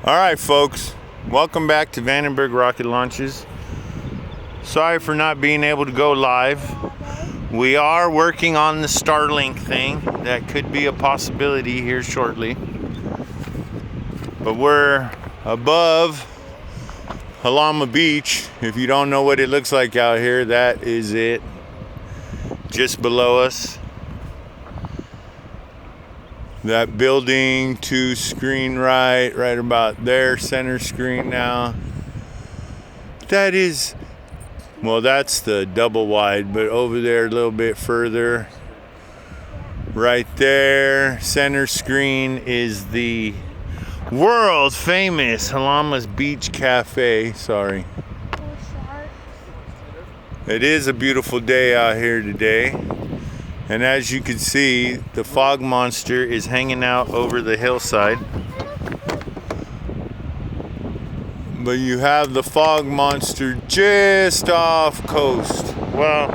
All right, folks, welcome back to Vandenberg Rocket Launches. Sorry for not being able to go live. We are working on the Starlink thing. That could be a possibility here shortly. But we're above Halama Beach. If you don't know what it looks like out here, that is it. Just below us. That building to screen right about there, center screen now. That is, well, that's the double wide, but over there a little bit further, right there, center screen is the world famous Halama's Beach Cafe. Sorry. It is a beautiful day out here today. And as you can see, the fog monster is hanging out over the hillside. But you have the fog monster just off coast. Well,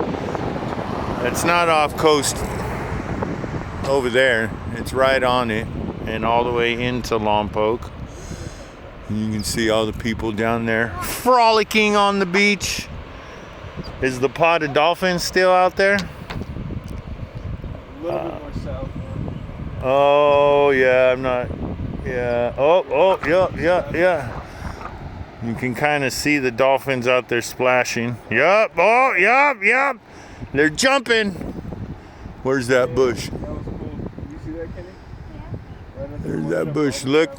it's not off coast over there. It's right on it and all the way into Lompoc. And you can see all the people down there frolicking on the beach. Is the pod of dolphins still out there? A little bit more south. Oh yeah, I'm not. Yeah. Oh, yeah. You can kind of see the dolphins out there splashing. Yup. Oh, yup. They're jumping. Where's that bush? That was cool. You see that, Kenny? Yeah. Right There's that bush. Look.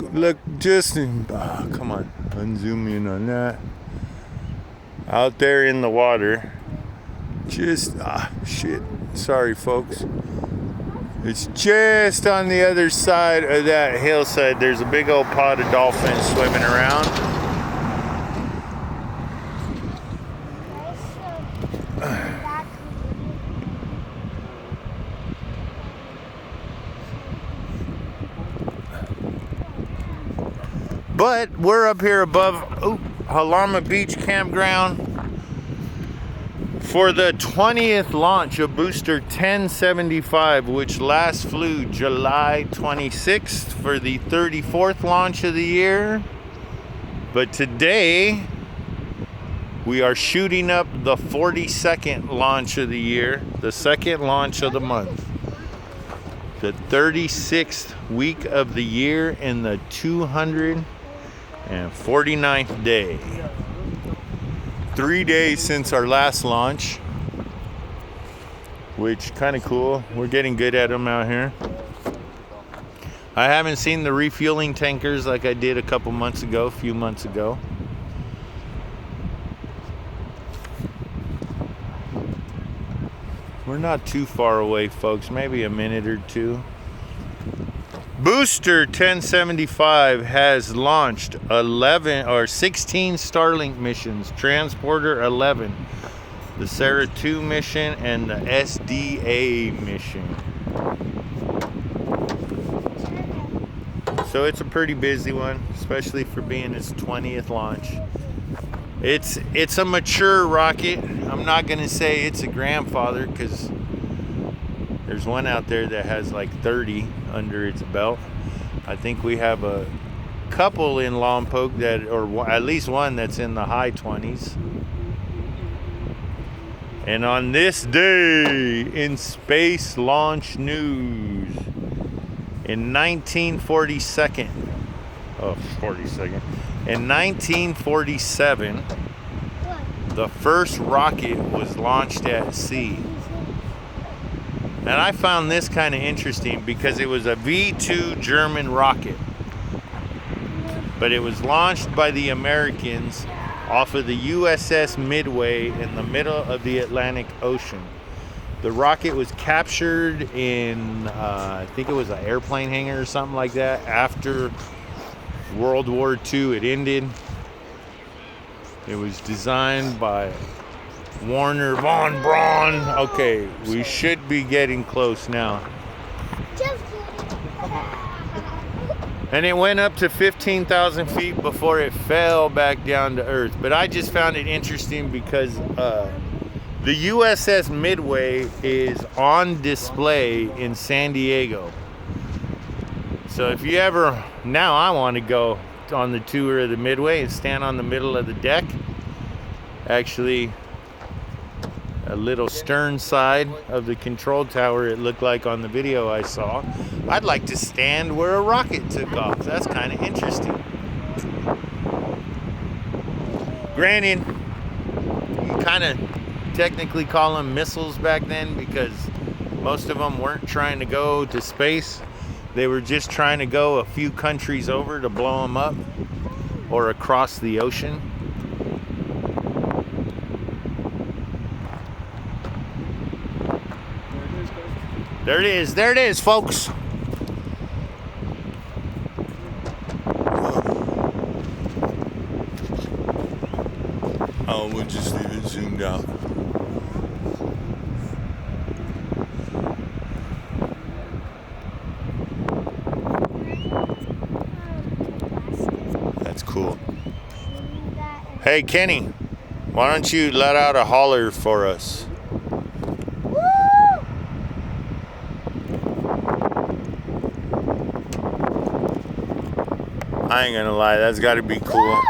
Just. Come on. Unzoom in on that. Out there in the water. Just. Shit. Sorry, folks. It's just on the other side of that hillside. There's a big old pod of dolphins swimming around. But we're up here above Halama Beach Campground for the 20th launch of Booster 1075, which last flew July 26th for the 34th launch of the year. But today, we are shooting up the 42nd launch of the year, the second launch of the month. The 36th week of the year and the 249th day. 3 days since our last launch, which kind of cool. We're getting good at them out here. I haven't seen the refueling tankers like I did a few months ago. We're not too far away, folks, maybe a minute or two. Booster 1075 has launched 16 Starlink missions, Transporter 11, the Sarah 2 mission, and the SDA mission. So it's a pretty busy one, especially for being its 20th launch. It's a mature rocket. I'm not going to say it's a grandfather because there's one out there that has like 30 under its belt. I think we have a couple in Lompoc or at least one that's in the high 20s. And on this day in space launch news, in 1947, the first rocket was launched at sea. And I found this kind of interesting because it was a V-2 German rocket. But it was launched by the Americans off of the USS Midway in the middle of the Atlantic Ocean. The rocket was captured in, I think it was an airplane hangar or something like that. After World War II, it ended. It was designed by Warner von Braun. Okay, we should be getting close now. And it went up to 15,000 feet before it fell back down to earth. But I just found it interesting because the USS Midway is on display in San Diego. So if you ever, now I want to go on the tour of the Midway and stand on the middle of the deck. Actually, a little stern side of the control tower, it looked like on the video I saw. I'd like to stand where a rocket took off. That's kind of interesting. Granted, you kind of technically call them missiles back then because most of them weren't trying to go to space. They were just trying to go a few countries over to blow them up or across the ocean. There it is. There it is, folks. Oh, we'll just leave it zoomed out. That's cool. Hey, Kenny, why don't you let out a holler for us? I ain't gonna lie, that's gotta be cool.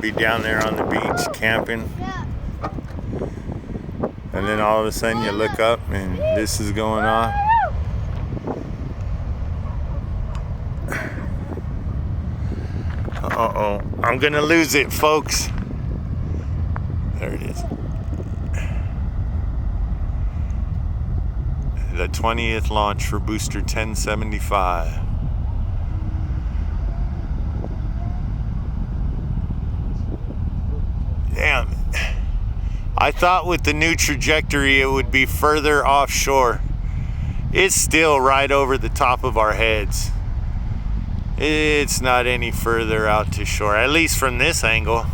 Be down there on the beach camping. And then all of a sudden you look up and this is going on. Uh-oh, I'm gonna lose it, folks. There it is. The 20th launch for Booster 1075. Damn. I thought with the new trajectory it would be further offshore. It's still right over the top of our heads. It's not any further out to shore, at least from this angle.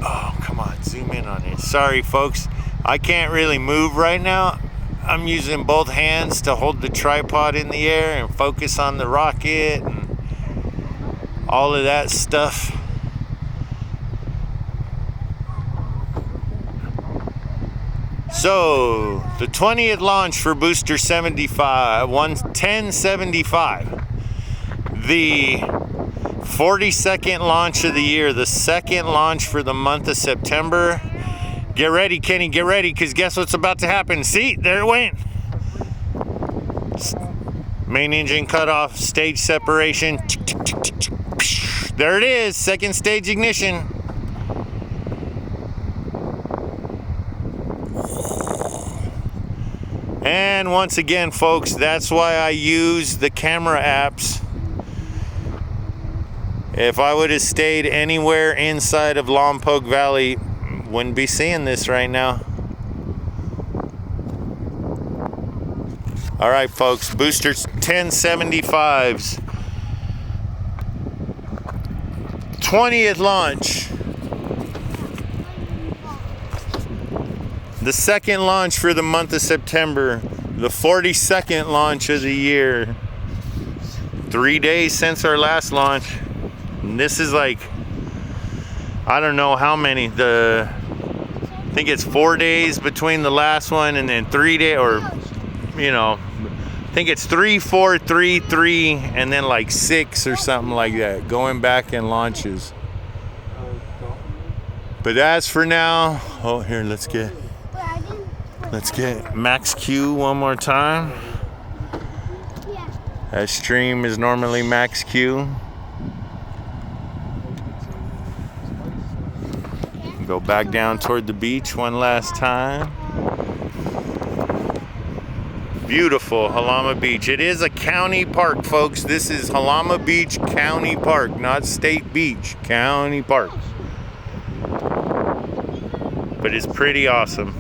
Oh, come on, zoom in on it. Sorry, folks. I can't really move right now. I'm using both hands to hold the tripod in the air and focus on the rocket and all of that stuff. So, the 20th launch for Booster 1075. The 42nd launch of the year, the second launch for the month of September. Get ready, Kenny, get ready, because guess what's about to happen? See, there it went. Main engine cut off, stage separation. There it is, second stage ignition. And once again, folks, that's why I use the camera apps. If I would have stayed anywhere inside of Lompoc Valley, wouldn't be seeing this right now. All right, folks, Booster 1075's 20th launch. The second launch for the month of September. The 42nd launch of the year. 3 days since our last launch. And this is like, I don't know how many. I think it's 4 days between the last one and then 3 days, or, you know, I think it's 3, 4, 3, 3, and then like 6 or something like that, going back in launches. But as for now, oh, here, let's get Max Q one more time. That stream is normally Max Q. Go back down toward the beach one last time. Beautiful Halama Beach. It is a county park, folks. This is Halama Beach County Park, not State Beach. County Park. But it's pretty awesome.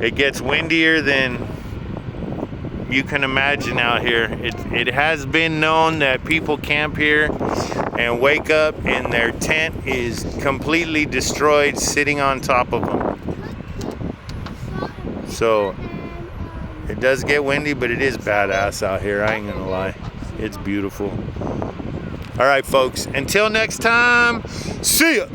It gets windier than you can imagine out here. It has been known that people camp here and wake up and their tent is completely destroyed sitting on top of them. So it does get windy, but it is badass out here. I ain't gonna lie. It's beautiful. All right, folks. Until next time, see ya.